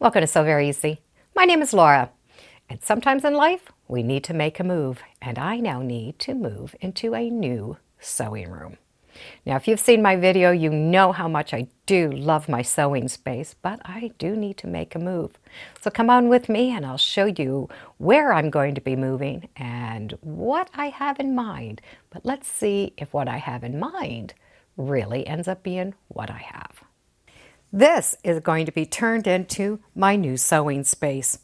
Welcome to Sew Very Easy. My name is Laura, and sometimes in life we need to make a move, and I now need to move into a new sewing room. Now, if you've seen my video, you know how much I do love my sewing space, but I do need to make a move. So come on with me and I'll show you where I'm going to be moving and what I have in mind. But let's see if what I have in mind really ends up being what I have. This is going to be turned into my new sewing space.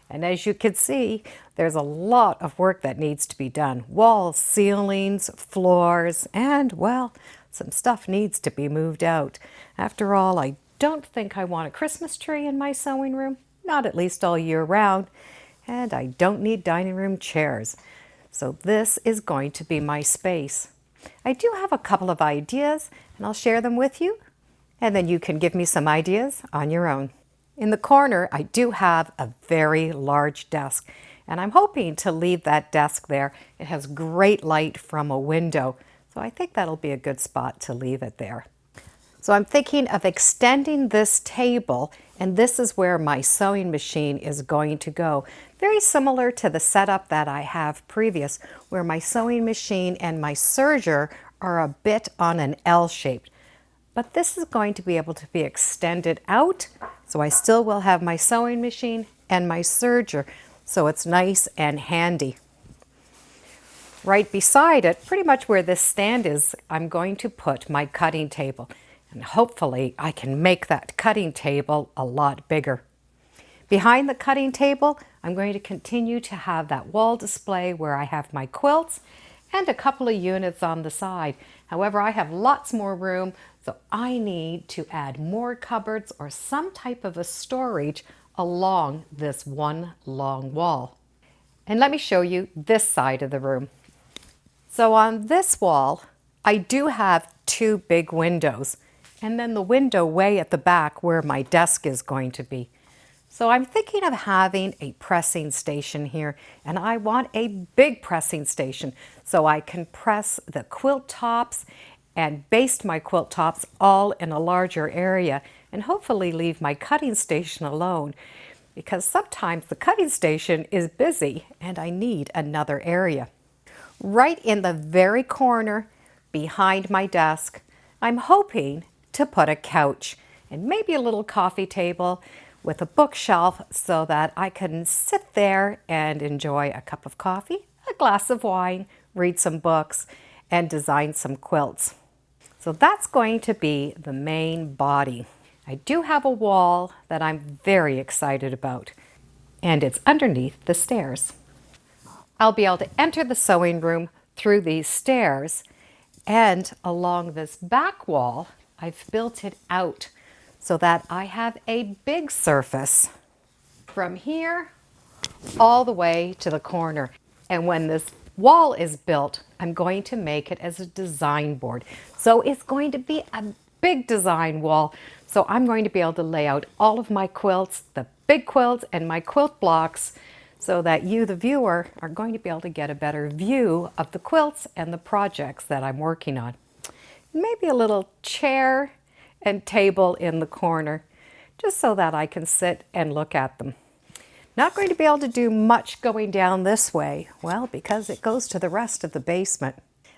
And as you can see, there's a lot of work that needs to be done. Walls, ceilings, floors, and, well, some stuff needs to be moved out. After all, I don't think I want a Christmas tree in my sewing room, not at least all year round, and I don't need dining room chairs. So this is going to be my space. I do have a couple of ideas, and I'll share them with you, and then you can give me some ideas on your own. In the corner, I do have a very large desk, and I'm hoping to leave that desk there. It has great light from a window, so I think that'll be a good spot to leave it there. So I'm thinking of extending this table, and this is where my sewing machine is going to go. Very similar to the setup that I have previous, where my sewing machine and my serger are a bit on an L shape. But this is going to be able to be extended out, so I still will have my sewing machine and my serger, so it's nice and handy. Right beside it, pretty much where this stand is, I'm going to put my cutting table. And hopefully I can make that cutting table a lot bigger. Behind the cutting table, I'm going to continue to have that wall display where I have my quilts and a couple of units on the side. However, I have lots more room, so I need to add more cupboards or some type of a storage along this one long wall. And let me show you this side of the room. So on this wall, I do have two big windows, and then the window way at the back where my desk is going to be. So I'm thinking of having a pressing station here, and I want a big pressing station so I can press the quilt tops and baste my quilt tops all in a larger area, and hopefully leave my cutting station alone, because sometimes the cutting station is busy and I need another area. Right in the very corner behind my desk, I'm hoping to put a couch and maybe a little coffee table with a bookshelf so that I can sit there and enjoy a cup of coffee, a glass of wine, read some books, and design some quilts. So that's going to be the main body. I do have a wall that I'm very excited about, and it's underneath the stairs. I'll be able to enter the sewing room through these stairs, and along this back wall, I've built it out so that I have a big surface from here all the way to the corner. And when this wall is built, I'm going to make it as a design board. So it's going to be a big design wall. So I'm going to be able to lay out all of my quilts, the big quilts and my quilt blocks, so that you, the viewer, are going to be able to get a better view of the quilts and the projects that I'm working on. Maybe a little chair and table in the corner, just so that I can sit and look at them. Not going to be able to do much going down this way, well, because it goes to the rest of the basement.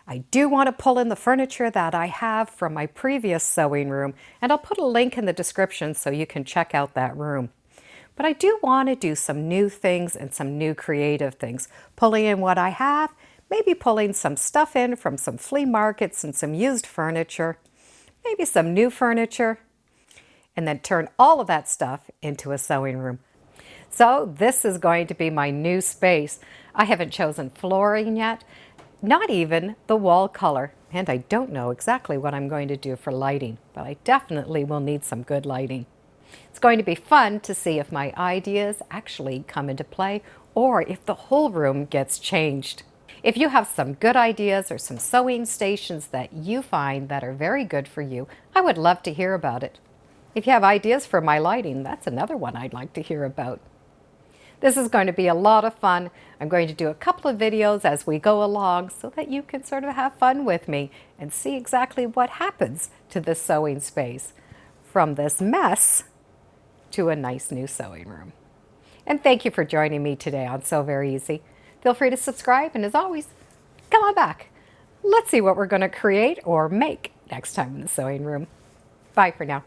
I do want to pull in the furniture that I have from my previous sewing room, and I'll put a link in the description so you can check out that room. But I do want to do some new things and some new creative things, pulling in what I have, maybe pulling some stuff in from some flea markets and some used furniture, maybe some new furniture, and then turn all of that stuff into a sewing room. So this is going to be my new space. I haven't chosen flooring yet, not even the wall color, and I don't know exactly what I'm going to do for lighting, but I definitely will need some good lighting. It's going to be fun to see if my ideas actually come into play or if the whole room gets changed. If you have some good ideas or some sewing stations that you find that are very good for you, I would love to hear about it. If you have ideas for my lighting, that's another one I'd like to hear about. This is going to be a lot of fun. I'm going to do a couple of videos as we go along so that you can sort of have fun with me and see exactly what happens to this sewing space. From this mess to a nice new sewing room. And thank you for joining me today on Sew Very Easy. Feel free to subscribe, and as always, come on back. Let's see what we're going to create or make next time in the sewing room. Bye for now.